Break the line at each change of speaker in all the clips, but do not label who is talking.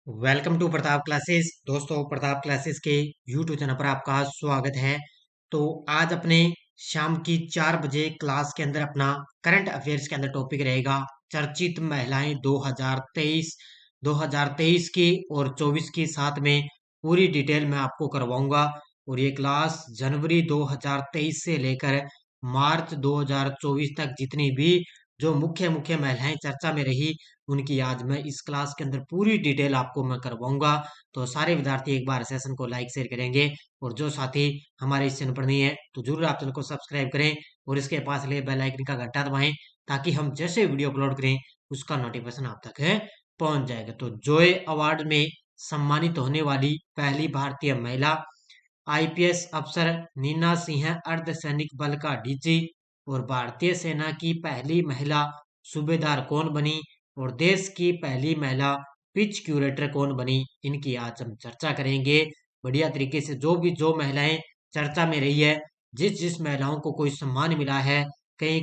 Welcome to Pratap classes. दोस्तों, Pratap classes के YouTube channel पर आपका स्वागत है। तो आज अपने शाम की 4 बजे क्लास के अंदर अपना करंट अफेयर्स के अंदर टॉपिक रहेगा चर्चित महिलाएं 2023 की और 24 की, साथ में पूरी डिटेल मैं आपको करवाऊंगा। और ये क्लास जनवरी 2023 से लेकर मार्च 2024 तक जितनी भी जो मुख्य मुख्य महिलाएं चर्चा में रही, उनकी आज मैं इस क्लास के अंदर पूरी डिटेल आपको मैं करवाऊंगा। तो सारे विद्यार्थी एक बार सेशन को लाइक शेयर करेंगे, और जो साथी हमारे इस चैनल पर नहीं है तो जरूर आप चैनल को सब्सक्राइब करें और इसके पास लगे बेल आइकन का घंटा दबाएं, ताकि हम जैसे वीडियो अपलोड करें उसका नोटिफिकेशन आप तक है पहुंच जाएगा। तो जॉय अवार्ड में सम्मानित होने वाली पहली भारतीय महिला आईपीएस अफसर नीना सिंह अर्धसैनिक बल का डीजी, और भारतीय सेना की पहली महिला सूबेदार कौन बनी, और देश की पहली महिला पिच क्यूरेटर कौन बनी, इनकी आज हम चर्चा करेंगे बढ़िया तरीके से। जो महिलाएं चर्चा में रही है, जिस जिस महिलाओं को कोई सम्मान मिला है, कहीं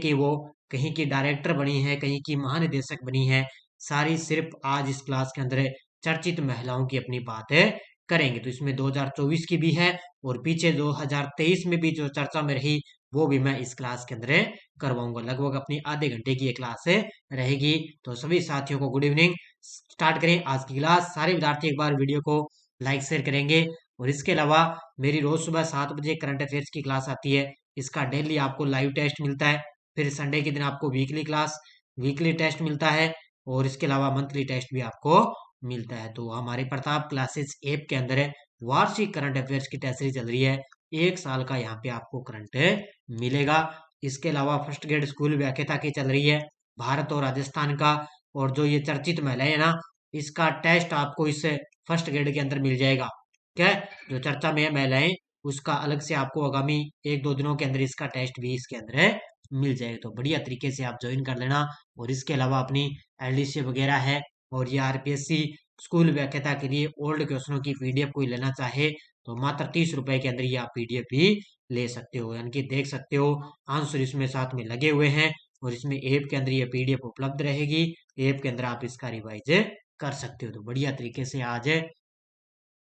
की डायरेक्टर बनी है, कहीं की महानिदेशक बनी है, सारी सिर्फ आज इस क्लास के अंदर चर्चित महिलाओं की अपनी बात है करेंगे। तो इसमें 2024 की भी है और पीछे 2023 में भी जो चर्चा में रही, वो भी मैं इस क्लास के अंदर करवाऊंगा। लगभग अपनी आधे घंटे की ये क्लास रहेगी। तो सभी साथियों को गुड इवनिंग। स्टार्ट करें आज की क्लास। सारे विद्यार्थी एक बार वीडियो को लाइक शेयर करेंगे। और इसके अलावा मेरी रोज सुबह 7 बजे करंट अफेयर्स की क्लास आती है। इसका डेली आपको लाइव टेस्ट मिलता है। फिर संडे के दिन आपको वीकली टेस्ट मिलता है, और इसके अलावा मंथली टेस्ट भी आपको मिलता है। तो हमारे प्रताप क्लासेस ऐप के अंदर वार्षिक करंट अफेयर्स की टेस्ट सीरीज चल रही है। 1 साल का यहाँ पे आपको करंट मिलेगा। इसके अलावा फर्स्ट ग्रेड स्कूल व्याख्याता की चल रही है, भारत और राजस्थान का। और जो ये चर्चित महिलाएं है ना, इसका टेस्ट आपको इस फर्स्ट ग्रेड के अंदर मिल जाएगा। क्या है? जो चर्चा में है महिलाएं, उसका अलग से आपको आगामी 1-2 दिनों के अंदर इसका टेस्ट भी इसके अंदर मिल जाएगा। तो बढ़िया तरीके से आप ज्वाइन कर लेना। और इसके अलावा अपनी एलडीसी वगैरह है, और ये आरपीएससी स्कूल व्याख्याता के लिए ओल्ड क्वेश्चनों की पीडीएफ कोई लेना चाहे तो मात्र 30 रुपए के अंदर ये आप पीडीएफ भी ले सकते हो। यानी कि देख सकते हो आंसर इसमें साथ में लगे हुए हैं, और इसमें ऐप के अंदर ये पीडीएफ उपलब्ध रहेगी। ऐप के अंदर आप इसका रिवाइज कर सकते हो। तो बढ़िया तरीके से आज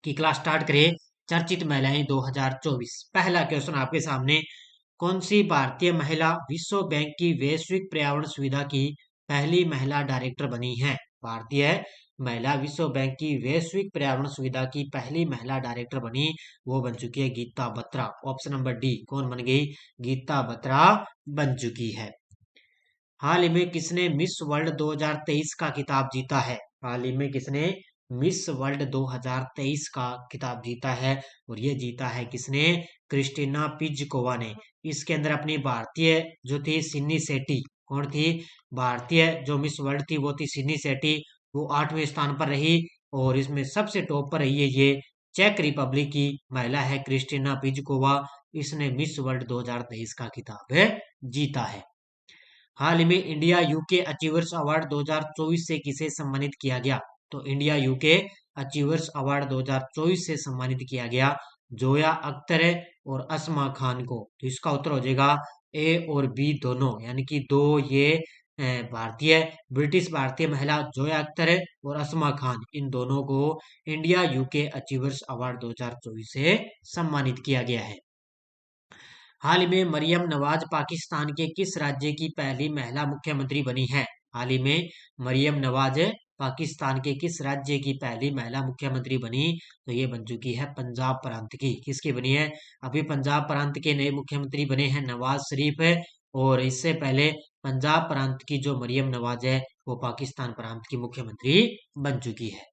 की क्लास स्टार्ट करें। चर्चित महिलाएं 2024। पहला क्वेश्चन आपके सामने, कौन सी भारतीय महिला विश्व बैंक की वैश्विक पर्यावरण सुविधा की पहली महिला डायरेक्टर बनी है? भारतीय महिला विश्व बैंक की वैश्विक पर्यावरण सुविधा की पहली महिला डायरेक्टर बनी, वो बन चुकी है Geeta Batra. Option number D, कौन बन गई? गीता बत्रा बन चुकी है। हाल ही में किसने मिस वर्ल्ड 2023 का खिताब जीता है? हाल ही में किसने मिस वर्ल्ड 2023 का खिताब जीता है? और ये जीता है किसने? क्रिस्टीना पिजकोवा ने। इसके अंदर अपनी भारतीय जो थी सिन्नी सेठी, कौन थी? भारतीय जो मिस वर्ल्ड थी वो थी सिन्नी सेठी, वो 8वें स्थान पर रही। और इसमें सबसे टॉप पर रही है ये चेक रिपब्लिक की महिला है क्रिस्टीना पिजकोवा। इसने मिस वर्ल्ड 2023 का खिताब जीता है। हाल ही में इंडिया यूके अचीवर्स अवार्ड 2024 से किसे सम्मानित किया गया? तो इंडिया यूके अचीवर्स अवार्ड 2024 से सम्मानित किया गया जोया अख्तर और असमा खान को। तो इसका उत्तर हो जाएगा ए और बी दोनों, यानी कि दो ये भारतीय ब्रिटिश भारतीय महिला जोया अख्तर और असमा खान, इन दोनों को इंडिया यूके अचीवर्स अवार्ड 2024 से सम्मानित किया गया है। हाल ही में मरियम नवाज पाकिस्तान के किस राज्य की पहली महिला मुख्यमंत्री बनी है? हाल ही में मरियम नवाज पाकिस्तान के किस राज्य की पहली महिला मुख्यमंत्री बनी? तो ये बन चुकी है पंजाब प्रांत की। किसकी बनी है? अभी पंजाब प्रांत के नए मुख्यमंत्री बने हैं नवाज शरीफ है, और इससे पहले पंजाब प्रांत की जो मरियम नवाज है वो पाकिस्तान प्रांत की मुख्यमंत्री बन चुकी है।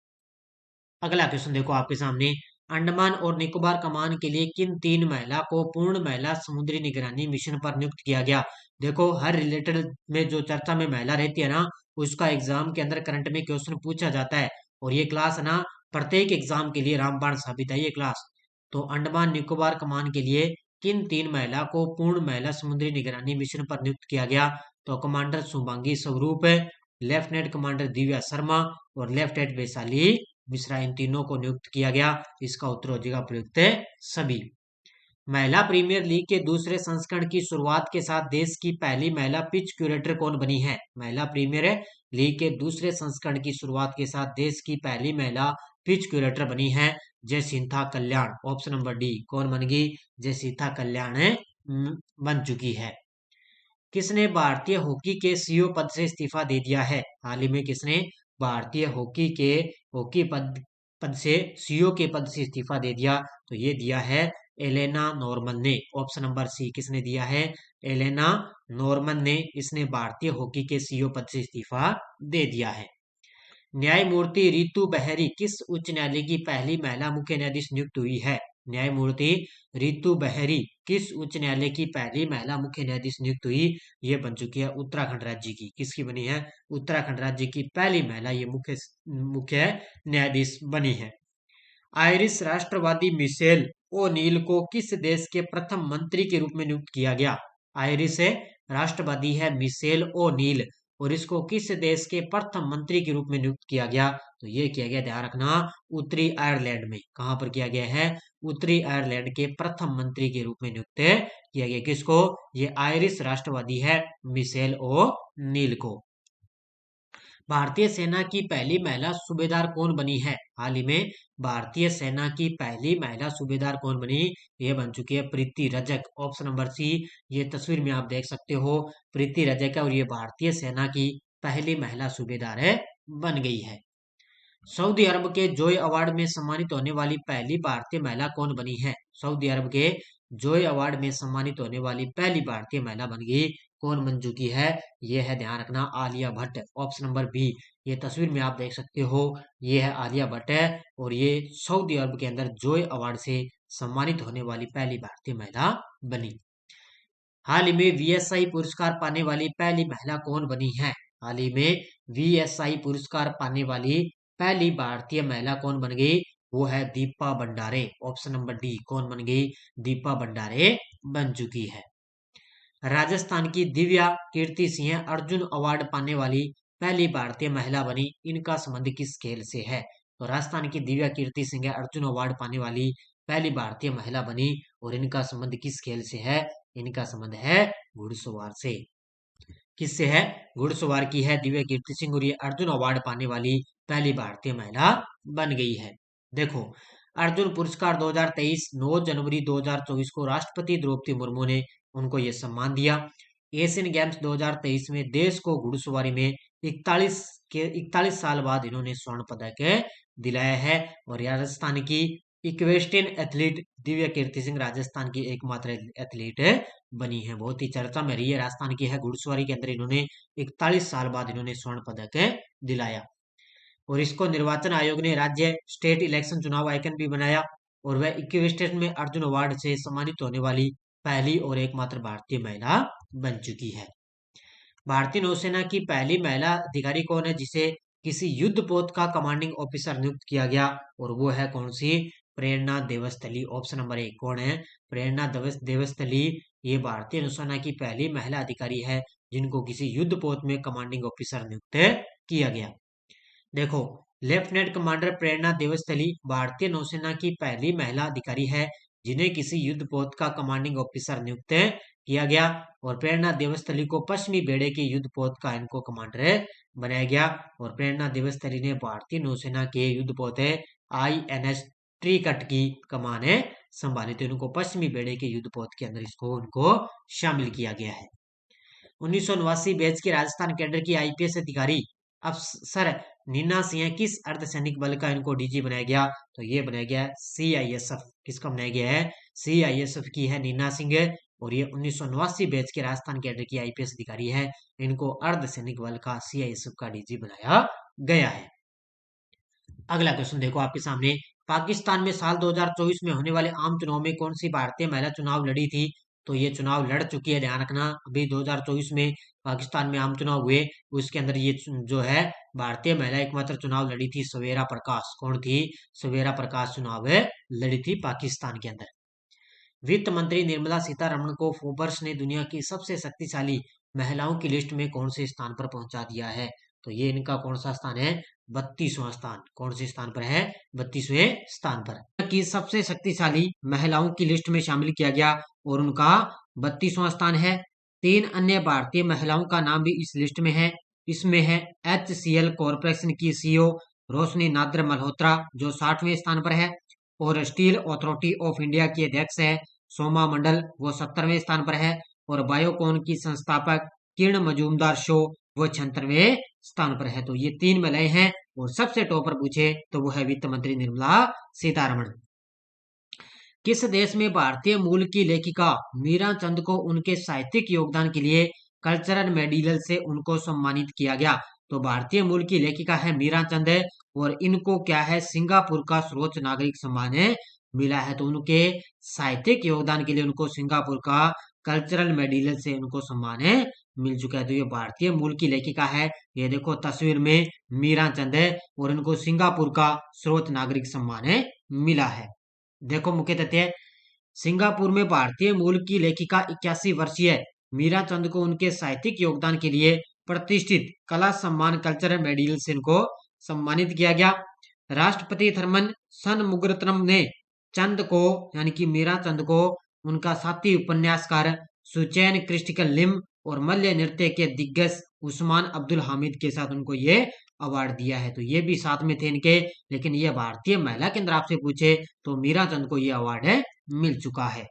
अगला क्वेश्चन देखो आपके सामने, अंडमान और निकोबार कमान के लिए किन 3 महिला को पूर्ण महिला समुद्री निगरानी मिशन पर नियुक्त किया गया? देखो, हर रिलेटेड में जो चर्चा में महिला रहती है ना, उसका एग्जाम के अंदर करंट में क्वेश्चन पूछा जाता है। और ये क्लास है ना, प्रत्येक एग्जाम के लिए रामबाण साबित है ये क्लास। तो अंडमान निकोबार कमान के लिए किन 3 महिला को पूर्ण महिला समुद्री निगरानी मिशन पर नियुक्त किया गया? तो कमांडर शुभांगी स्वरूप, लेफ्टिनेंट कमांडर दिव्या शर्मा और लेफ्टिनेंट वैशाली मिश्रा, इन तीनों को नियुक्त किया गया। इसका उत्तर हो जाएगा प्रयुक्त सभी। महिला प्रीमियर लीग के दूसरे संस्करण की शुरुआत के साथ देश की पहली महिला पिच क्यूरेटर कौन बनी है? महिला प्रीमियर लीग के दूसरे संस्करण की शुरुआत के साथ देश की पहली महिला स्पीच क्यूरेटर बनी है जयसिंथा कल्याण। ऑप्शन नंबर डी, कौन बन गई? जयसिंथा कल्याण बन चुकी है। किसने भारतीय हॉकी के सीईओ पद से इस्तीफा दे दिया है? हाल ही में किसने भारतीय हॉकी पद से सीईओ के पद से इस्तीफा दे दिया? तो ये दिया है एलेना नॉर्मन ने। ऑप्शन नंबर सी, किसने दिया है? एलेना नॉर्मन ने इसने भारतीय हॉकी के सीईओ पद से इस्तीफा दे दिया है। न्यायमूर्ति रितु बेहरी किस उच्च न्यायालय की पहली महिला मुख्य न्यायाधीश नियुक्त हुई है? न्यायमूर्ति रितु बेहरी किस उच्च न्यायालय की पहली महिला मुख्य न्यायाधीश नियुक्त हुई? ये बन चुकी है उत्तराखंड राज्य की। किसकी बनी है? उत्तराखंड राज्य की पहली महिला ये मुख्य न्यायाधीश बनी है। आयरिश राष्ट्रवादी मिशेल ओनील को किस देश के प्रथम मंत्री के रूप में नियुक्त किया गया? आयरिश राष्ट्रवादी है मिशेल ओनील, और इसको किस देश के प्रथम मंत्री के रूप में नियुक्त किया गया? तो ये किया गया, ध्यान रखना, उत्तरी आयरलैंड में। कहां पर किया गया है? उत्तरी आयरलैंड के प्रथम मंत्री के रूप में नियुक्त किया गया। किसको? ये आयरिश राष्ट्रवादी है मिशेल ओनील को। भारतीय सेना की पहली महिला सूबेदार कौन बनी है? हाल ही में भारतीय सेना की पहली महिला सूबेदार कौन बनी? ये बन चुकी है प्रीति रजक। ऑप्शन नंबर सी, ये तस्वीर में आप देख सकते हो, प्रीति रजक है और ये भारतीय सेना की पहली महिला सूबेदार बन गई है। सऊदी अरब के जॉय अवार्ड में सम्मानित होने वाली पहली भारतीय महिला कौन बनी है? सऊदी अरब के जॉय अवार्ड में सम्मानित होने वाली पहली भारतीय महिला बन गई, कौन बन चुकी है? ये है, ध्यान रखना, Alia Bhatt. Option number B, ये तस्वीर में आप देख सकते हो, ये है आलिया भट्ट है और ये सऊदी अरब के अंदर जॉय अवार्ड से सम्मानित होने वाली पहली भारतीय महिला बनी। हाल ही में वीएसआई पुरस्कार पाने वाली पहली महिला कौन बनी है? हाल ही में वीएसआई पुरस्कार पाने वाली पहली भारतीय महिला कौन बन गई? वो है Deepa Bhandare. Option number D, कौन बन गई? दीपा भंडारे बन चुकी है। राजस्थान की दिव्या कीर्ति सिंह अर्जुन अवार्ड पाने वाली पहली भारतीय महिला बनी, इनका संबंध किस खेल से है? तो राजस्थान की दिव्या कीर्ति सिंह अर्जुन अवार्ड पाने वाली पहली भारतीय महिला बनी और इनका संबंध किस खेल से है? इनका संबंध है घुड़सवार से। किससे है? घुड़सवार की है दिव्या कीर्ति सिंह और ये अर्जुन अवार्ड पाने वाली पहली भारतीय महिला बन गई है। देखो, अर्जुन पुरस्कार 2023 9 जनवरी 2024 को राष्ट्रपति द्रौपदी मुर्मू ने उनको ये सम्मान दिया। एशियन गेम्स 2023 में देश को घुड़सवारी में 41 साल बाद इन्होंने स्वर्ण पदक दिलाया है और राजस्थान की इक्वेस्ट्रियन एथलीट दिव्या कीर्ति सिंह राजस्थान की एकमात्र एथलीट बनी है। बहुत ही चर्चा में रही है, राजस्थान की है, घुड़सवारी के अंदर इन्होंने 41 साल बाद इन्होंने स्वर्ण पदक दिलाया। और इसको निर्वाचन आयोग ने राज्य स्टेट इलेक्शन चुनाव आइकन भी बनाया और वह इक्विस्टेट में अर्जुन अवार्ड से सम्मानित होने वाली पहली और एकमात्र भारतीय महिला बन चुकी है। भारतीय नौसेना की पहली महिला अधिकारी कौन है जिसे किसी युद्ध पोत का कमांडिंग ऑफिसर नियुक्त किया गया? और वो है कौन सी? प्रेरणा देवस्थली। ऑप्शन नंबर 1, कौन है? प्रेरणा देवस्थली। ये भारतीय नौसेना की पहली महिला अधिकारी है जिनको किसी युद्ध पोत में कमांडिंग ऑफिसर नियुक्त किया गया। देखो, लेफ्टिनेंट कमांडर प्रेरणा देवस्थली भारतीय नौसेना की पहली महिला अधिकारी है जिन्हें किसी युद्ध पोत का कमांडिंग ऑफिसर नियुक्त किया गया और प्रेरणा देवस्थली को पश्चिमी बेड़े के युद्ध पोत का इनको कमांडर बनाया गया और प्रेरणा देवस्थली ने भारतीय नौसेना के युद्ध पोत INS ट्रीकट की कमान संभाली थी। उनको पश्चिमी बेड़े के युद्ध पोत के अंदर इसको उनको शामिल किया गया है। 1989 बैच के राजस्थान कैडर की IPS अधिकारी अफसर नीना सिंह किस अर्धसैनिक बल का इनको DG बनाया गया? तो ये बनाया गया CISF। किसका बनाया गया है? CISF की है नीना सिंह और ये 1989 बैच के राजस्थान कैडर की IPS अधिकारी है। इनको अर्धसैनिक बल का CISF का DG बनाया गया है। अगला क्वेश्चन देखो आपके सामने, पाकिस्तान में साल 2024 में होने वाले आम चुनाव में कौन सी भारतीय महिला चुनाव लड़ी थी? तो ये चुनाव लड़ चुकी है, ध्यान रखना। अभी 2024 में पाकिस्तान में आम चुनाव हुए, उसके अंदर ये जो है भारतीय महिला एकमात्र चुनाव लड़ी थी सवेरा प्रकाश। कौन थी? सवेरा प्रकाश चुनाव लड़ी थी पाकिस्तान के अंदर। वित्त मंत्री निर्मला सीतारमण को फोर्ब्स ने दुनिया की सबसे शक्तिशाली महिलाओं की लिस्ट में कौन से स्थान पर पहुंचा दिया है? तो ये इनका कौन सा स्थान है? 32वां स्थान। कौन से स्थान पर है? 32वें स्थान पर की सबसे शक्तिशाली महिलाओं की लिस्ट में शामिल किया गया और उनका 32वां स्थान है। 3 अन्य भारतीय महिलाओं का नाम भी इस लिस्ट में है। इसमें है HCL कॉरपोरेशन की CEO रोशनी नादर मल्होत्रा जो 60वें स्थान पर है, और स्टील अथॉरिटी ऑफ इंडिया की अध्यक्ष है सोमा मंडल, वो 70वें स्थान पर है, और बायोकॉन की संस्थापक किरण मजूमदार शो वो 76वें स्थान पर है। तो ये 3 महिलाएं हैं, और सबसे टॉप पर पूछे तो वो है वित्त मंत्री निर्मला सीतारमण। किस देश में भारतीय मूल की लेखिका मीरा चंद को उनके साहित्यिक योगदान के लिए कल्चरल मेडल से उनको सम्मानित किया गया? तो भारतीय मूल की लेखिका है मीरा चंद है, और इनको क्या है, सिंगापुर का सर्वोच्च नागरिक सम्मान है मिला है। तो उनके साहित्यिक योगदान के लिए उनको सिंगापुर का कल्चरल मेडल से उनको सम्मान है मिल चुका है। तो ये भारतीय मूल की लेखिका है, ये देखो तस्वीर में मीरा चंद है, और इनको सिंगापुर का सर्वोच्च नागरिक सम्मान है मिला है। देखो मुख्य तथ्य, सिंगापुर में भारतीय मूल की लेखिका 81 वर्षीय मीरा चंद को उनके साहित्यिक योगदान के लिए प्रतिष्ठित कला सम्मान कल्चरल मेडल से इनको सम्मानित किया गया। राष्ट्रपति थर्मन षणमुगरत्नम ने चंद को यानी कि मीरा चंद को उनका साथी उपन्यासकार सुचैन क्रिस्टिकल लिम और मल्ल नृत्य के दिग्गज उस्मान अब्दुल हामिद के साथ उनको ये अवार्ड दिया है। तो ये भी साथ में थे इनके, लेकिन ये भारतीय महिला केंद्र आपसे पूछे तो मीरा चंद को ये अवार्ड है मिल चुका है।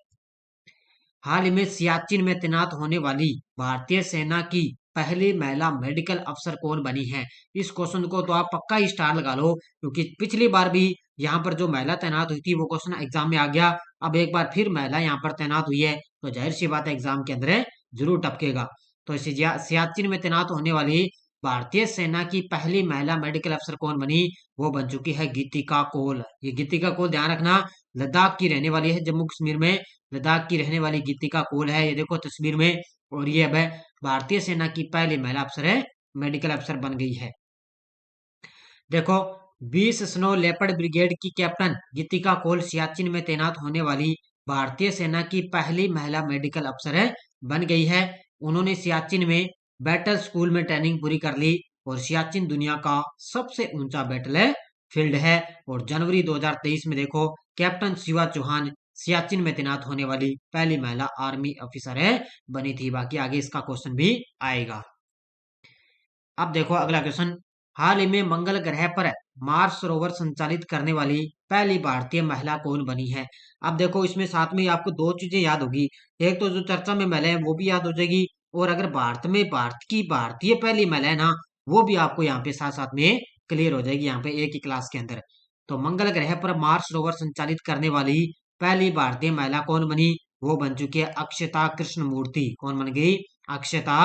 हाल ही में सियाचिन में तैनात होने वाली भारतीय सेना की पहली महिला मेडिकल अफसर कौन बनी है? इस क्वेश्चन को तो आप पक्का ही स्टार लगा लो, क्योंकि पिछली बार भी यहाँ पर जो महिला तैनात हुई थी वो क्वेश्चन एग्जाम में आ गया। अब एक बार फिर महिला यहाँ पर तैनात हुई है, तो जाहिर सी बात है एग्जाम के अंदर जरूर टपकेगा। तो सियाचिन में तैनात होने वाली भारतीय सेना की पहली महिला मेडिकल अफसर कौन बनी? वो बन चुकी है गीतिका कौल। ये गीतिका कौल ध्यान रखना, लद्दाख की रहने वाली है, जम्मू कश्मीर में लद्दाख की रहने वाली गीतिका कौल है, ये देखो तस्वीर में। और ये अब भारतीय सेना की पहली महिला अफसर है, मेडिकल अफसर बन गई है। देखो 20 स्नो लेपर्ड ब्रिगेड की कैप्टन गीतिका कौल सियाचिन में तैनात होने वाली भारतीय सेना की पहली महिला मेडिकल अफसर है बन गई है। उन्होंने सियाचिन में बैटल स्कूल में ट्रेनिंग पूरी कर ली, और सियाचिन दुनिया का सबसे ऊंचा बैटल फील्ड है। और जनवरी 2023 में देखो कैप्टन शिवा चौहान सियाचिन में तैनात होने वाली पहली महिला आर्मी ऑफिसर है बनी थी। बाकी आगे इसका क्वेश्चन भी आएगा। अब देखो अगला क्वेश्चन, हाल ही में मंगल ग्रह पर मार्स रोवर संचालित करने वाली पहली भारतीय महिला कौन बनी है? अब देखो इसमें साथ में आपको दो चीजें याद होगी, एक तो जो चर्चा में महिला है वो भी याद हो जाएगी, और अगर भारत में भारत की भारतीय पहली महिला है ना, वो भी आपको यहाँ पे साथ साथ में क्लियर हो जाएगी यहाँ पे एक ही क्लास के अंदर। तो मंगल ग्रह पर मार्स रोवर संचालित करने वाली पहली भारतीय महिला कौन बनी? वो बन चुकी है अक्षता कृष्णमूर्ति। कौन बन गई? अक्षता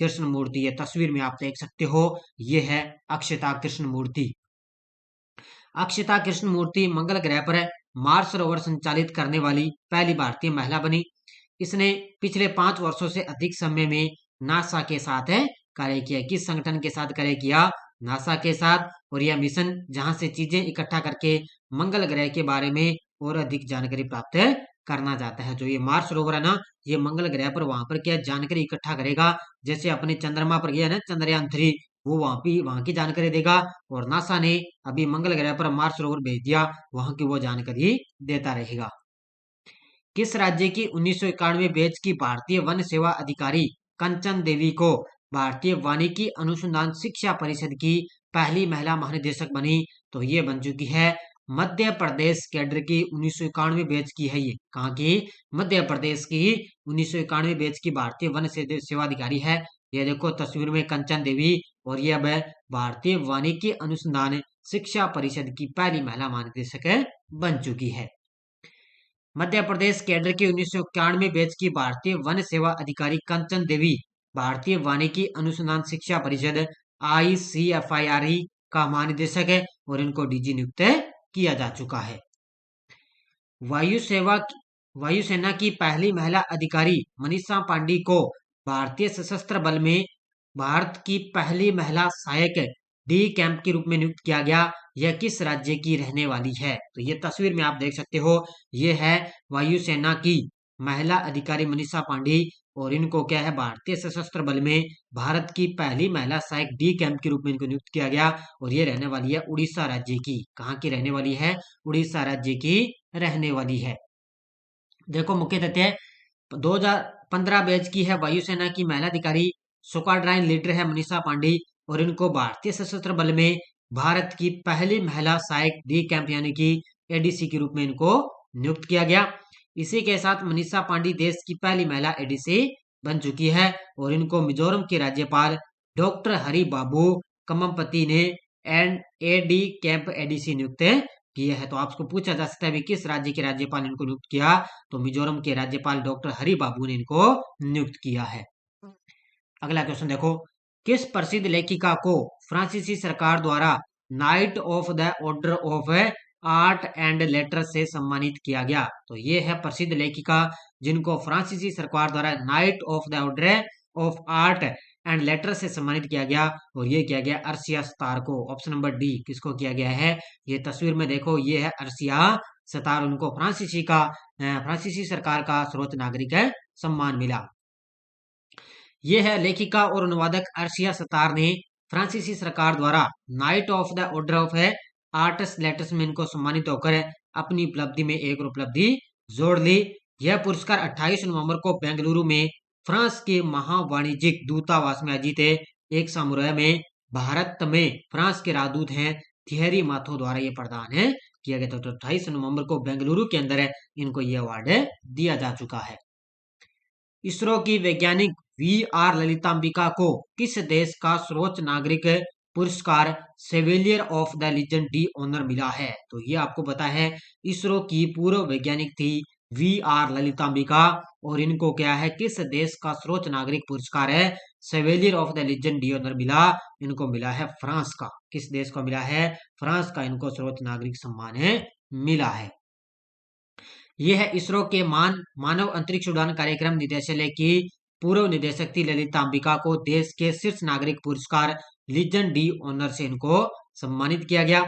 कृष्णमूर्ति। ये तस्वीर में आप देख सकते हो, ये है अक्षता कृष्णमूर्ति। अक्षता कृष्णमूर्ति मंगल ग्रह पर मार्स रोवर संचालित करने वाली पहली भारतीय महिला बनी। इसने पिछले 5 वर्षों से अधिक समय में नासा के साथ कार्य किया। किस संगठन के साथ कार्य किया? नासा के साथ। और यह मिशन जहां से चीजें इकट्ठा करके मंगल ग्रह के बारे में और अधिक जानकारी प्राप्त करना चाहता है। जो ये मार्स रोवर है ना, ये मंगल ग्रह पर वहां पर क्या जानकारी इकट्ठा करेगा, जैसे अपने चंद्रमा पर गया ना चंद्रयान 3, वो वहां की जानकारी देगा। और नासा ने अभी मंगल ग्रह पर मार्स रोवर भेज दिया, वहां की वो जानकारी देता रहेगा। किस राज्य की 1991 बैच की भारतीय वन सेवा अधिकारी कंचन देवी को भारतीय वानिकी अनुसंधान शिक्षा परिषद की पहली महिला महानिदेशक बनी? तो ये बन चुकी है मध्य प्रदेश कैडर की 1991 बैच की है। ये कहाँ की? मध्य प्रदेश की 1991 बैच की भारतीय वन सेवा अधिकारी है। ये देखो तस्वीर में कंचन देवी, और ये अब भारतीय वानिकी अनुसंधान शिक्षा परिषद की पहली महिला महानिदेशक बन चुकी है। मध्य प्रदेश कैडर की 1991 बैच की भारतीय वन सेवा अधिकारी कंचन देवी भारतीय वानिकी अनुसंधान शिक्षा परिषद ICFIRE का महानिदेशक है, और इनको डीजी नियुक्त किया जा चुका है। वायुसेना की पहली महिला अधिकारी मनीषा पांडे को भारतीय सशस्त्र बल में भारत की पहली महिला सहायक डी कैंप के रूप में नियुक्त किया गया। यह किस राज्य की रहने वाली है? तो ये तस्वीर में आप देख सकते हो, ये है वायुसेना की महिला अधिकारी मनीषा पांडे, और इनको क्या है भारतीय सशस्त्र बल में भारत की पहली महिला सहायक डी कैंप के रूप में इनको नियुक्त किया गया। और ये रहने वाली है उड़ीसा राज्य की। कहाँ की रहने वाली है? उड़ीसा राज्य की रहने वाली है। देखो मुख्य तथ्य, 2015 बैच की है वायुसेना की महिला अधिकारी, स्क्वाड्रन लीडर है मनीषा पांडे, और इनको भारतीय सशस्त्र बल में भारत की पहली महिला सहायक डी कैंप यानी कि एडीसी के रूप में इनको नियुक्त किया गया। इसी के साथ मनीषा पांडे देश की पहली महिला एडीसी बन चुकी है और इनको मिजोरम के राज्यपाल डॉक्टर हरि बाबू कम्मपति ने एंड एडी कैंप एडीसी नियुक्त किए हैं। तो आपको पूछा जा सकता है भी किस राज्य के राज्यपाल ने इनको नियुक्त किया, तो मिजोरम के राज्यपाल डॉक्टर हरि बाबू ने इनको नियुक्त किया है। अगला क्वेश्चन देखो, किस प्रसिद्ध लेखिका को फ्रांसीसी सरकार द्वारा night of the order of art and later से सम्मानित किया गया? तो ये है प्रसिद्ध लेखिका जिनको फ्रांसीसी सरकार द्वारा night of the order of art and later से सम्मानित किया गया और ये किया गया अर्शिया सतार को। ऑप्शन नंबर डी किसको किया गया है? ये तस्वीर में देखो, ये है अर्शिया सतार, उनको फ्रांसीसी सरकार का सर्वोच्च नागरिक है सम्मान मिला। यह है लेखिका और अनुवादक अर्शिया सतार ने फ्रांसीसी सरकार द्वारा night of the order of arts letters में इनको सम्मानित होकर अपनी उपलब्धि में एक और उपलब्धि जोड़ ली। यह पुरस्कार 28 नवंबर को बेंगलुरु में फ्रांस के महावाणिज्यिक दूतावास में आयोजित एक समारोह में भारत में फ्रांस के राजदूत हैं थियरी माथो द्वारा ये प्रदान है किया गया था। तो 28 नवंबर को बेंगलुरु के अंदर इनको ये अवार्ड दिया जा चुका है। इसरो की वैज्ञानिक वी.आर. ललितांबिका को किस देश का सर्वोच्च नागरिक पुरस्कार chevalier of the Legion d' honneur मिला है? तो ये आपको पता है, इसरो की पूर्व वैज्ञानिक थी वी.आर. ललितांबिका और इनको क्या है, किस देश का सर्वोच्च नागरिक पुरस्कार है chevalier of the Legion d' honneur मिला? इनको मिला है फ्रांस का। किस देश को मिला है? फ्रांस का इनको सर्वोच्च नागरिक सम्मान है मिला है। यह है इसरो के मानव अंतरिक्ष उड़ान कार्यक्रम निदेशालय की पूर्व निदेशक थी ललितांबिका को देश के शीर्ष नागरिक पुरस्कार लीजन डी ऑनर से इनको सम्मानित किया गया।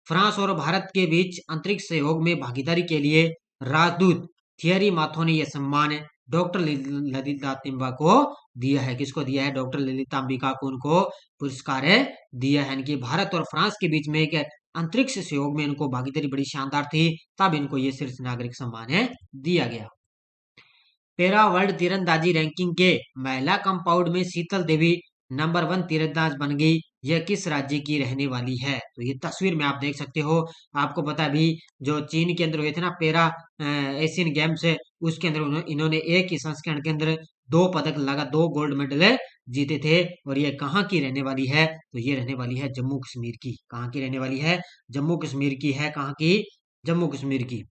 फ्रांस और भारत के बीच अंतरिक्ष सहयोग में भागीदारी के लिए राजदूत थियरी माथो ने यह सम्मान डॉक्टर ललितांबिका को दिया है। किसको दिया है? डॉक्टर ललितांबिका को उनको पुरस्कार दिया है। इनकी भारत और फ्रांस के बीच में एक अंतरिक्ष सहयोग में इनको भागीदारी बड़ी शानदार थी, तब इनको ये शीर्ष नागरिक सम्मान दिया गया। पैरा वर्ल्ड तीरंदाजी रैंकिंग के महिला कंपाउंड में शीतल देवी नंबर 1 तीरंदाज बन गई। यह किस राज्य की रहने वाली है? तो ये तस्वीर में आप देख सकते हो। आपको पता भी जो चीन के अंदर हुए थे ना पैरा एशियन गेम्स उसके अंदर इन्होंने एक ही संस्करण के अंदर 2 पदक लगा 2 गोल्ड मेडल जीते थे। और ये कहाँ की रहने वाली है? तो ये रहने वाली है जम्मू कश्मीर की। कहाँ की रहने वाली है? जम्मू कश्मीर की है। कहाँ की? जम्मू कश्मीर की।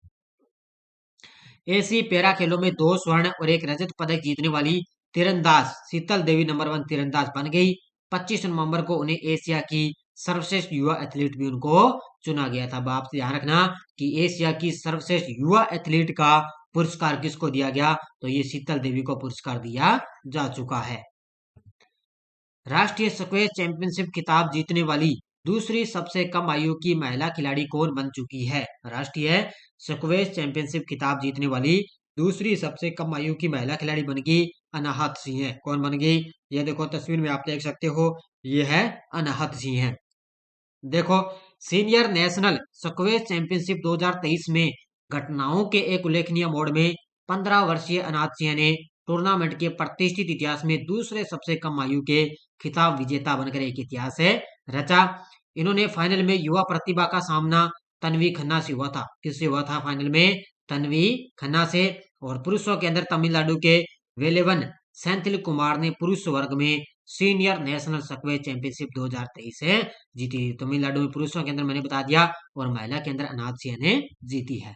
एशियाई पैरा खेलों में 2 स्वर्ण और 1 रजत पदक जीतने वाली तीरंदाज शीतल देवी नंबर 1 तीरंदाज बन गई। 25 नवंबर को उन्हें एशिया की सर्वश्रेष्ठ युवा एथलीट भी उनको चुना गया था। आप ध्यान रखना कि एशिया की सर्वश्रेष्ठ युवा एथलीट का पुरस्कार किसको दिया गया? तो ये शीतल देवी को पुरस्कार दिया जा चुका है। राष्ट्रीय स्क्वैश चैंपियनशिप खिताब जीतने वाली दूसरी सबसे कम आयु की महिला खिलाड़ी कौन बन चुकी है? राष्ट्रीय स्क्वैश चैंपियनशिप खिताब जीतने वाली दूसरी सबसे कम आयु की महिला खिलाड़ी बन गई अनाहत सिंह है। कौन बन गई? ये देखो तस्वीर में आप देख सकते हो, ये है अनाहत सिंह है। देखो, सीनियर नेशनल स्क्वैश चैंपियनशिप 2023 में घटनाओं के एक उल्लेखनीय मोड़ में 15 वर्षीय अनाहत सिंह ने टूर्नामेंट के प्रतिष्ठित इतिहास में दूसरे सबसे कम आयु के खिताब विजेता बनकर एक इतिहास रचा। इन्होंने फाइनल में युवा प्रतिभा का सामना तन्वी खन्ना से हुआ था। किससे हुआ था फाइनल में? तन्वी खन्ना से। और पुरुषों के अंदर तमिलनाडु के वेलेवन सेंथिल कुमार ने पुरुष वर्ग में सीनियर नेशनल स्क्वैश चैंपियनशिप 2023 से जीती। तमिलनाडु में पुरुषों के अंदर मैंने बता दिया और महिला के अंदर अनाहत सिंह ने जीती है।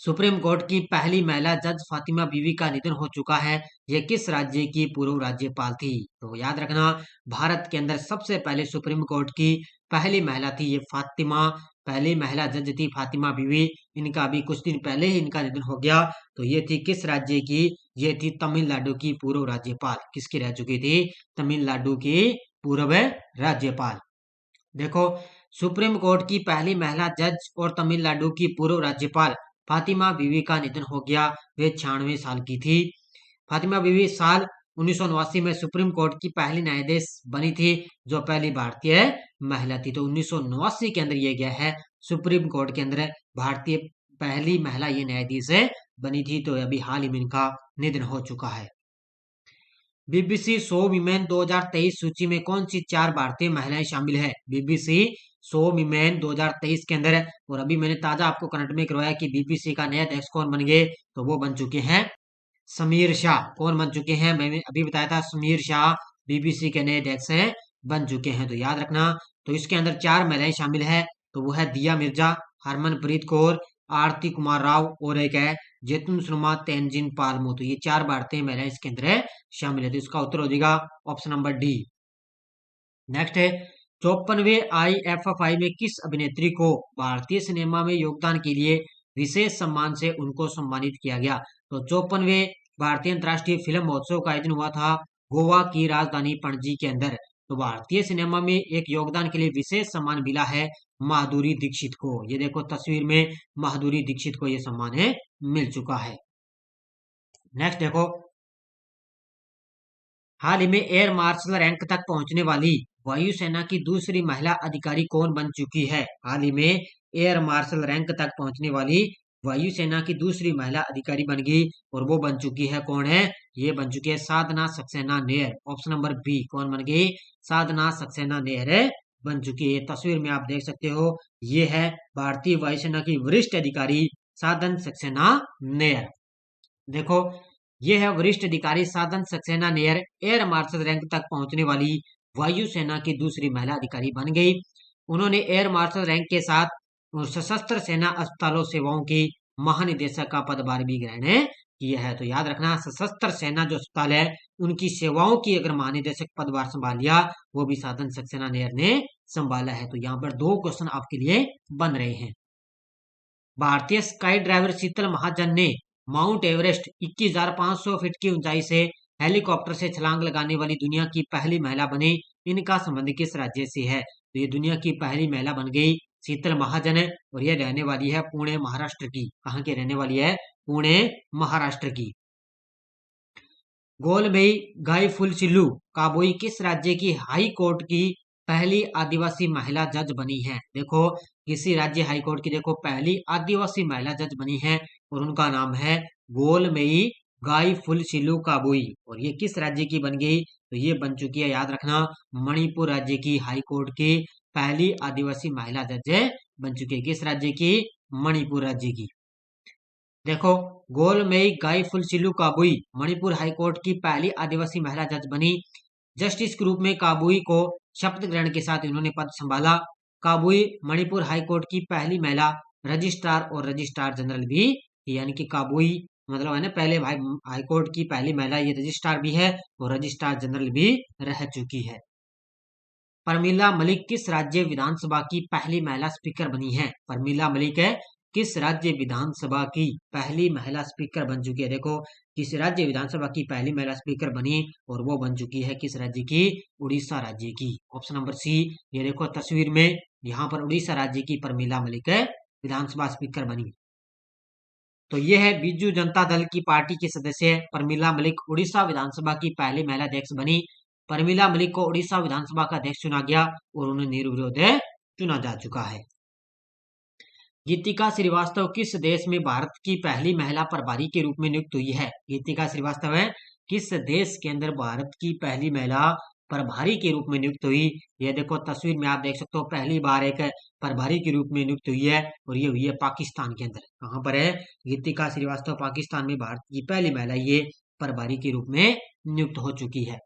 सुप्रीम कोर्ट की पहली महिला जज फातिमा बीवी का निधन हो चुका है। यह किस राज्य की पूर्व राज्यपाल थी? तो याद रखना, भारत के अंदर सबसे पहले सुप्रीम कोर्ट की पहली महिला थी ये फातिमा, पहली महिला जज थी फातिमा बीवी। इनका अभी कुछ दिन पहले ही इनका निधन हो गया। तो ये थी किस राज्य की? ये थी तमिलनाडु की पूर्व राज्यपाल। किसकी रह चुकी थी? तमिलनाडु की पूर्व राज्यपाल। देखो, सुप्रीम कोर्ट की पहली महिला जज और तमिलनाडु की पूर्व राज्यपाल फातिमा बीवी का निधन हो गया। वे 96 साल की थी। फातिमा बीवी साल 1989 में सुप्रीम कोर्ट की पहली न्यायाधीश बनी थी जो पहली भारतीय महिला थी। तो 1989 के अंदर ये गया है सुप्रीम कोर्ट के अंदर भारतीय पहली महिला ये न्यायाधीश बनी थी। तो अभी हाल ही में इनका निधन हो चुका है। बीबीसी 100 वीमेन 2023 सूची में कौन सी 4 भारतीय महिलाएं शामिल है? बीबीसी 100 वीमेन 2023 के अंदर, और अभी मैंने ताजा आपको करंट में करवाया कि बीबीसी का नया अध्यक्ष कौन बन गए, तो वो बन चुके हैं समीर शाह। कौन बन चुके हैं? मैंने अभी बताया था, समीर शाह बीबीसी के नए अध्यक्ष हैं, बन चुके हैं, तो याद रखना। तो इसके अंदर 4 महिलाएं शामिल है, तो वो है दिया मिर्जा, हरमनप्रीत कौर, आरती कुमार राव और एक है जैतून शर्मा, तेनजिन पालमो। तो ये 4 भारतीय महिलाएं इसके अंदर है शामिल है, तो इसका उत्तर हो जाएगा ऑप्शन नंबर डी। नेक्स्ट है 54वें IFFI में किस अभिनेत्री को भारतीय सिनेमा में योगदान के लिए विशेष सम्मान से उनको सम्मानित किया गया? तो 54वें भारतीय अंतर्राष्ट्रीय फिल्म महोत्सव का आयोजन हुआ था गोवा की राजधानी पणजी के अंदर। तो भारतीय सिनेमा में एक योगदान के लिए विशेष सम्मान मिला है माधुरी दीक्षित को। ये देखो तस्वीर में माधुरी दीक्षित को ये सम्मान है मिल चुका है। नेक्स्ट देखो, हाल ही में एयर मार्शल रैंक तक पहुंचने वाली वायुसेना की दूसरी महिला अधिकारी कौन बन चुकी है? हाल ही में एयर मार्शल रैंक तक पहुंचने वाली वायुसेना की दूसरी महिला अधिकारी बन गई, और वो बन चुकी है, कौन है? ये बन चुकी है साधना सक्सेना नेहर। ऑप्शन नंबर बी, कौन बन गई? साधना सक्सेना नेहर बन चुकी है। तस्वीर में आप देख सकते हो, ये है भारतीय वायुसेना की वरिष्ठ अधिकारी साधन सक्सेना नेहर। देखो, ये है वरिष्ठ अधिकारी साधन सक्सेना नेहर, एयर मार्शल रैंक तक पहुंचने वाली वायुसेना की दूसरी महिला अधिकारी बन गई। उन्होंने एयर मार्शल रैंक के साथ सशस्त्र सेना अस्पतालों सेवाओं की महानिदेशक का पदभार भी ग्रहण किया है। तो याद रखना, सशस्त्र सेना जो अस्पताल है उनकी सेवाओं की अगर महानिदेशक पदभार संभाल लिया, वो भी साधन सक्सेना नेहर ने संभाला है। तो यहाँ पर 2 क्वेश्चन आपके लिए बन रहे हैं। भारतीय स्काई ड्राइवर शीतल महाजन ने माउंट एवरेस्ट 21,500 फीट की ऊंचाई से हेलीकॉप्टर से छलांग लगाने वाली दुनिया की पहली महिला बनी। इनका संबंध किस राज्य से है? तो ये दुनिया की पहली महिला बन गई शीतल महाजन है, और ये रहने वाली है पुणे महाराष्ट्र की। कहाँ की रहने वाली है? पुणे महाराष्ट्र की। गोलमेई गाईफुल सिल्लू काबोई किस राज्य की हाई कोर्ट की पहली आदिवासी महिला जज बनी है? देखो, किसी राज्य हाई कोर्ट की देखो पहली आदिवासी महिला जज बनी है, और उनका नाम है गोलमेई गाईफुल सिल्लू काबोई। और ये किस राज्य की बन गई? तो ये बन चुकी है, याद रखना, मणिपुर राज्य की हाई कोर्ट की पहली आदिवासी महिला जज बन चुकी है। किस राज्य की? मणिपुर राज्य की। देखो, गोलमेई गाईफुलसिलु काबुई मणिपुर हाईकोर्ट की पहली आदिवासी महिला जज बनी। जस्टिस के रूप में काबुई को शपथ ग्रहण के साथ इन्होंने पद संभाला। काबुई मणिपुर हाईकोर्ट की पहली महिला रजिस्ट्रार और रजिस्ट्रार जनरल भी, यानी कि काबुई मतलब है ना, पहले हाईकोर्ट की पहली महिला ये रजिस्ट्रार भी है और रजिस्ट्रार जनरल भी रह चुकी है। परमिला मलिक किस राज्य विधानसभा की पहली महिला स्पीकर बनी है? परमिला मलिक है किस राज्य विधानसभा की पहली महिला स्पीकर बन चुकी है? देखो, किस राज्य विधानसभा की पहली महिला स्पीकर बनी, और वो बन चुकी है किस राज्य की? उड़ीसा राज्य की। Option number C. ये देखो तस्वीर में, यहाँ पर उड़ीसा राज्य की परमिला मलिक है विधानसभा स्पीकर बनी। तो ये है बीजू जनता दल की पार्टी की सदस्य परमिला मलिक, उड़ीसा विधानसभा की पहली महिला अध्यक्ष बनी। परमिला मलिक को उड़ीसा विधानसभा का अध्यक्ष चुना गया, और उन्हें निर्विरोध चुना जा चुका है। गीतिका श्रीवास्तव किस देश में भारत की पहली महिला प्रभारी के रूप में नियुक्त हुई है? गीतिका श्रीवास्तव है किस देश के अंदर भारत की पहली महिला प्रभारी के रूप में नियुक्त हुई? यह देखो तस्वीर में आप देख सकते हो, पहली बार एक प्रभारी के रूप में नियुक्त हुई है, और ये हुई है पाकिस्तान के अंदर। कहाँ पर है? गीतिका श्रीवास्तव पाकिस्तान में भारत की पहली महिला ये प्रभारी के रूप में नियुक्त हो चुकी है।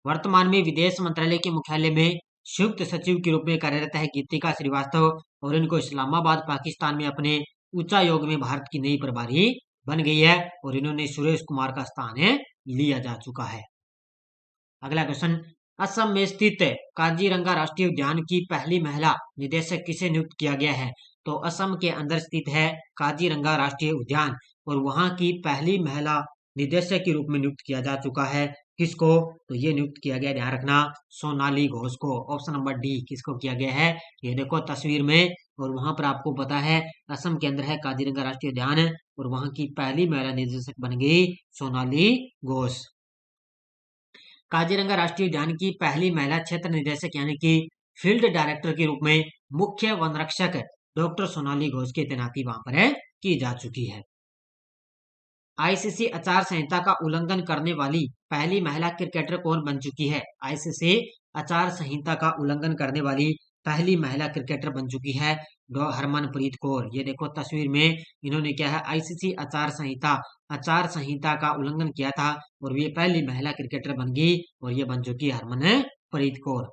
वर्तमान में विदेश मंत्रालय के मुख्यालय में संयुक्त सचिव के रूप में कार्यरत है गीतिका श्रीवास्तव, और इनको इस्लामाबाद पाकिस्तान में अपने उच्चायोग में भारत की नई प्रभारी बन गई है, और इन्होंने सुरेश कुमार का स्थान लिया जा चुका है। अगला क्वेश्चन, असम में स्थित काजीरंगा राष्ट्रीय उद्यान की पहली महिला निदेशक किसे नियुक्त किया गया है? तो असम के अंदर स्थित है काजीरंगा राष्ट्रीय उद्यान, और वहां की पहली महिला निदेशक के रूप में नियुक्त किया जा चुका है। किसको? तो ये नियुक्त किया गया, ध्यान रखना, सोनाली घोष को। ऑप्शन नंबर डी, किसको किया गया है? ये देखो तस्वीर में, और वहां पर आपको पता है असम के अंदर है काजीरंगा राष्ट्रीय उद्यान, और वहां की पहली महिला निदेशक बन गई सोनाली घोष। काजीरंगा राष्ट्रीय उद्यान की पहली महिला क्षेत्र निदेशक यानी कि फील्ड डायरेक्टर के रूप में मुख्य वन रक्षक डॉक्टर सोनाली घोष की तैनाती वहां पर की जा चुकी है। आईसीसी आचार संहिता का उल्लंघन करने वाली पहली महिला क्रिकेटर कौन बन चुकी है? आईसीसी आचार संहिता का उल्लंघन करने वाली पहली महिला क्रिकेटर बन चुकी है हरमनप्रीत कौर। ये देखो तस्वीर में इन्होंने क्या है, आईसीसी आचार संहिता का उल्लंघन किया था और ये पहली महिला क्रिकेटर बन गई और ये बन चुकी है हरमनप्रीत कौर।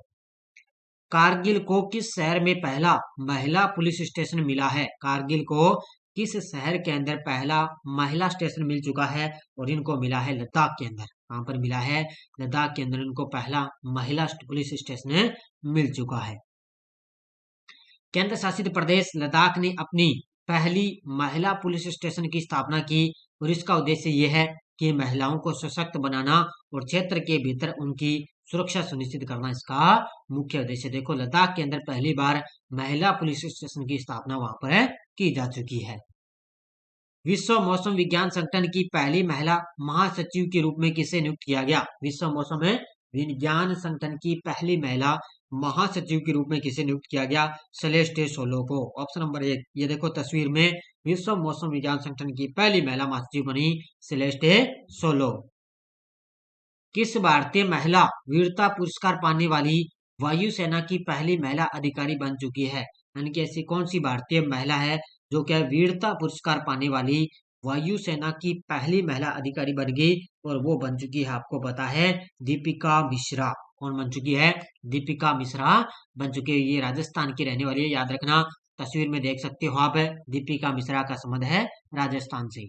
कारगिल को किस शहर में पहला महिला पुलिस स्टेशन मिला है? कारगिल को किस शहर के अंदर पहला महिला स्टेशन मिल चुका है? और इनको मिला है लद्दाख के अंदर। कहां पर मिला है? लद्दाख के अंदर इनको पहला महिला पुलिस स्टेशन मिल चुका है। केंद्र शासित प्रदेश लद्दाख ने अपनी पहली महिला पुलिस स्टेशन की स्थापना की और इसका उद्देश्य यह है कि महिलाओं को सशक्त बनाना और क्षेत्र के भीतर उनकी सुरक्षा सुनिश्चित करना इसका मुख्य उद्देश्य। देखो लद्दाख के अंदर पहली बार महिला पुलिस स्टेशन की स्थापना वहां पर की जा चुकी है। विश्व मौसम विज्ञान संगठन की पहली महिला महासचिव के रूप में किसे नियुक्त किया गया? विश्व मौसम विज्ञान संगठन की पहली महिला महासचिव के रूप में किसे नियुक्त किया गया? सेलेस्टे सोलो को। Option number 1। ये देखो तस्वीर में विश्व मौसम विज्ञान संगठन की पहली महिला महासचिव बनी सेलेस्टे सोलो। किस भारतीय महिला वीरता पुरस्कार पाने वाली वायुसेना की पहली महिला अधिकारी बन चुकी है? यानी कि ऐसी कौन सी भारतीय महिला है जो क्या वीरता पुरस्कार पाने वाली वायुसेना की पहली महिला अधिकारी बन गई और वो बन चुकी है, आपको पता है, दीपिका मिश्रा। कौन बन चुकी है? दीपिका मिश्रा बन चुकी है। ये राजस्थान की रहने वाली है, याद रखना। तस्वीर में देख सकते हो आप, दीपिका मिश्रा का संबंध है राजस्थान से।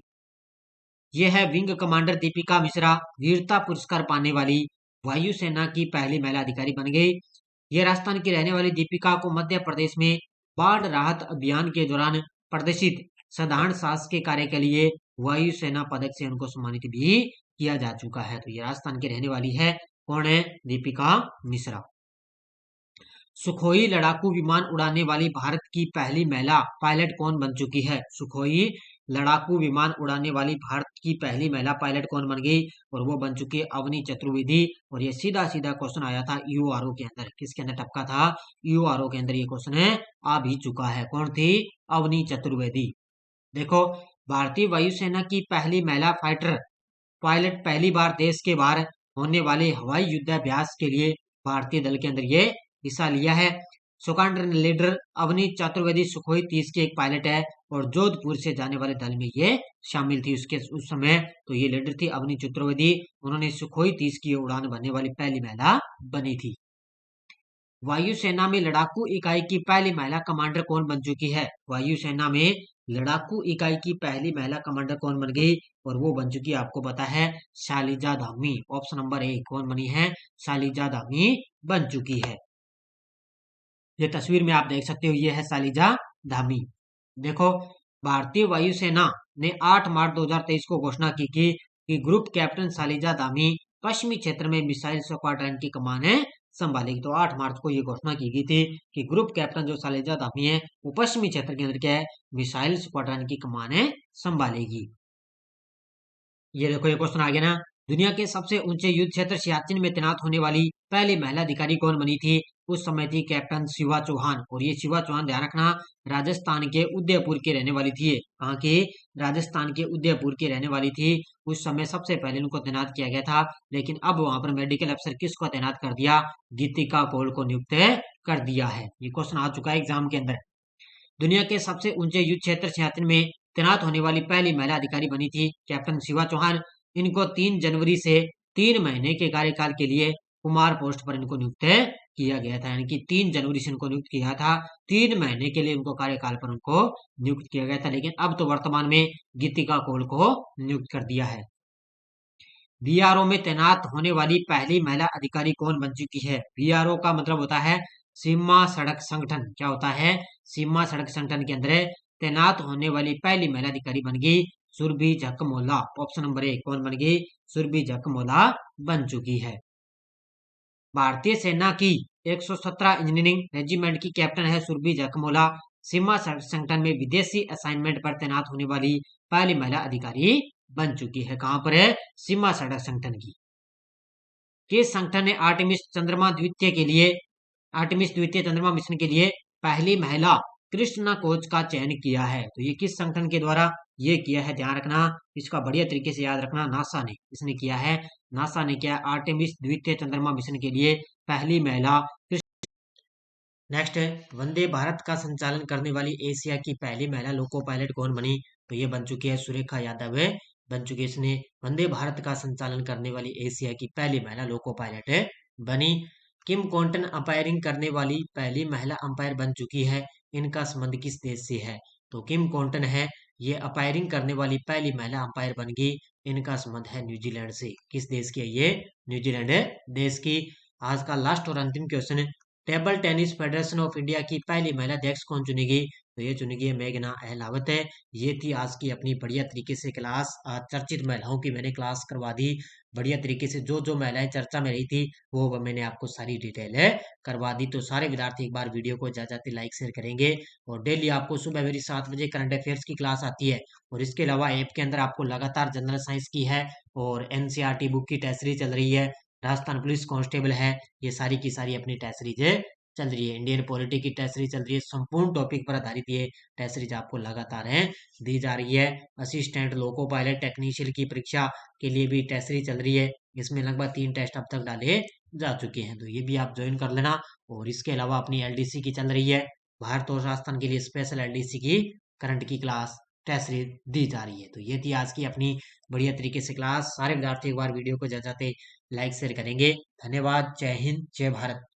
यह है विंग कमांडर दीपिका मिश्रा, वीरता पुरस्कार पाने वाली वायुसेना की पहली महिला अधिकारी बन गई। यह राजस्थान की रहने वाली दीपिका को मध्य प्रदेश में बाढ़ राहत अभियान के दौरान प्रदर्शित साधारण साहस के कार्य के लिए वायुसेना पदक से उनको सम्मानित भी किया जा चुका है। तो ये राजस्थान की रहने वाली है। कौन है? दीपिका मिश्रा। सुखोई लड़ाकू विमान उड़ाने वाली भारत की पहली महिला पायलट कौन बन चुकी है? सुखोई लड़ाकू विमान उड़ाने वाली भारत की पहली महिला पायलट कौन बन गई? और वो बन चुकी है अवनी चतुर्वेदी। और ये सीधा सीधा क्वेश्चन आया था यूआरओ के अंदर। किसके अंदर टपका था? यूआरओ के अंदर ये क्वेश्चन है, आ भी चुका है। कौन थी? अवनी चतुर्वेदी। देखो भारतीय वायुसेना की पहली महिला फाइटर पायलट पहली बार देश के बाहर होने वाले हवाई युद्धाभ्यास के लिए भारतीय दल के अंदर ये हिस्सा लिया है। Squadron leader Avani Chaturvedi Sukhoi 30 की एक पायलट है और जोधपुर से जाने वाले दल में ये शामिल थी उसके उस समय। तो ये लीडर थी अवनी चतुर्वेदी। उन्होंने सुखोई 30 की उड़ान भरने वाली पहली महिला बनी थी। वायुसेना में लड़ाकू इकाई की पहली महिला कमांडर कौन बन चुकी है? वायुसेना में लड़ाकू इकाई की पहली महिला कमांडर कौन बन गई? और वो बन चुकी है, आपको पता है, शालिजा धामी। Option number 1। कौन बनी है? शालिजा धामी बन चुकी है। ये तस्वीर में आप देख सकते हो, ये है शालिजा धामी। देखो भारतीय वायुसेना ने 8 मार्च 2023 को घोषणा की कि ग्रुप कैप्टन शालिजा धामी पश्चिमी क्षेत्र में मिसाइल स्क्वाड्रन की कमान संभालेगी। तो 8 मार्च को ये घोषणा की गई थी कि ग्रुप कैप्टन जो शालिजा धामी है वो पश्चिमी क्षेत्र के अंदर क्या है, मिसाइल स्क्वाड्रन की कमान संभालेगी। ये देखो ये क्वेश्चन आ गया ना। दुनिया के सबसे ऊंचे युद्ध क्षेत्र सियाचिन में तैनात होने वाली पहली महिला अधिकारी कौन बनी थी? उस समय थी कैप्टन शिवा चौहान। और ये शिवा चौहान, ध्यान रखना, राजस्थान के उदयपुर की रहने वाली थी। कहाँ की? राजस्थान के उदयपुर की रहने वाली थी। उस समय सबसे पहले उनको तैनात किया गया था, लेकिन अब वहां पर मेडिकल अफसर किसको तैनात कर दिया? गीतिका कौल को नियुक्त कर दिया है। ये क्वेश्चन आ चुका है एग्जाम के अंदर। दुनिया के सबसे ऊंचे युद्ध क्षेत्र सियाचिन में तैनात होने वाली पहली महिला अधिकारी बनी थी कैप्टन शिवा चौहान। इनको 3 जनवरी से 3 महीने के कार्यकाल के लिए कुमार पोस्ट पर इनको नियुक्त किया गया था। यानी कि 3 जनवरी से इनको नियुक्त किया था, 3 महीने के लिए उनको कार्यकाल पर उनको नियुक्त किया गया था। लेकिन अब तो वर्तमान में गीतिका कौल को नियुक्त कर दिया है। बीआरओ में तैनात होने वाली पहली महिला अधिकारी कौन बन चुकी है? बीआरओ का मतलब होता है सीमा सड़क संगठन। क्या होता है? सीमा सड़क संगठन के अंदर तैनात होने वाली पहली महिला अधिकारी बन गई सुरभि झकमोला। Option number 1। कौन बन गई? सुरभि झकमोला बन चुकी है। भारतीय सेना की 117 इंजीनियरिंग रेजिमेंट की कैप्टन है सुरभि झकमोला। सीमा सड़क संगठन में विदेशी असाइनमेंट पर तैनात होने वाली पहली महिला अधिकारी बन चुकी है। कहां पर है? सीमा सड़क संगठन की। किस संगठन ने आर्टेमिस द्वितीय चंद्रमा मिशन के लिए पहली महिला कृष्णा कोच का चयन किया है। तो ये किस संगठन के द्वारा ये किया है, ध्यान रखना, इसका बढ़िया तरीके से याद रखना, नासा ने इसने किया है, नासा ने किया आर्टेमिस द्वितीय चंद्रमा मिशन के लिए पहली महिला। नेक्स्ट है वंदे भारत का संचालन करने वाली एशिया की पहली महिला लोको पायलट कौन बनी? तो ये बन चुकी है सुरेखा यादव है, बन चुकी है, इसने वंदे भारत का संचालन करने वाली एशिया की पहली महिला लोको पायलट है बनी। किम कॉन्टन अंपायरिंग करने वाली पहली महिला अंपायर बन चुकी है, इनका संबंध किस देश से है? तो किम कॉन्टन है, ये अंपायरिंग करने वाली पहली महिला अंपायर बन गई, इनका संबंध है न्यूजीलैंड से। किस देश की है ये? न्यूजीलैंड देश की। आज का लास्ट और अंतिम question, table tennis federation of India की पहली महिला अध्यक्ष कौन चुनी गई? तो ये चुनी गई है मेघना अहलावत है। ये थी आज की अपनी बढ़िया तरीके से क्लास, चर्चित महिलाओं की मैंने क्लास करवा दी बढ़िया तरीके से। जो जो महिलाएं चर्चा में रही थी वो मैंने आपको सारी डिटेल है करवा दी। तो सारे विद्यार्थी एक बार वीडियो को ज्यादा लाइक शेयर करेंगे। और डेली आपको सुबह मेरी 7 बजे करंट अफेयर्स की क्लास आती है, और इसके अलावा ऐप के अंदर आपको लगातार जनरल साइंस की है और एनसीईआरटी बुक की टेस्ट सीरीज चल रही है, राजस्थान पुलिस कांस्टेबल है, ये सारी की सारी अपनी टेस्ट सीरीज चल रही है, इंडियन पॉलिटी की टेस्ट सीरीज चल रही है, संपूर्ण टॉपिक पर आधारित ये टेस्ट सीरीज आपको लगातार है दी जा रही है। असिस्टेंट लोको पायलट टेक्नीशियन की परीक्षा के लिए भी टेस्ट सीरीज चल रही है, इसमें लगभग 3 टेस्ट अब तक डाले जा चुके हैं, तो ये भी आप ज्वाइन कर लेना। और इसके अलावा अपनी एलडीसी की चल रही है, भारत और राजस्थान के लिए स्पेशल एलडीसी की करंट की क्लास टेस्ट सीरीज दी जा रही है। तो ये थी आज की अपनी बढ़िया तरीके से क्लास। सारे विद्यार्थी एक बार वीडियो को ज्यादा लाइक शेयर करेंगे। धन्यवाद। जय हिंद, जय भारत।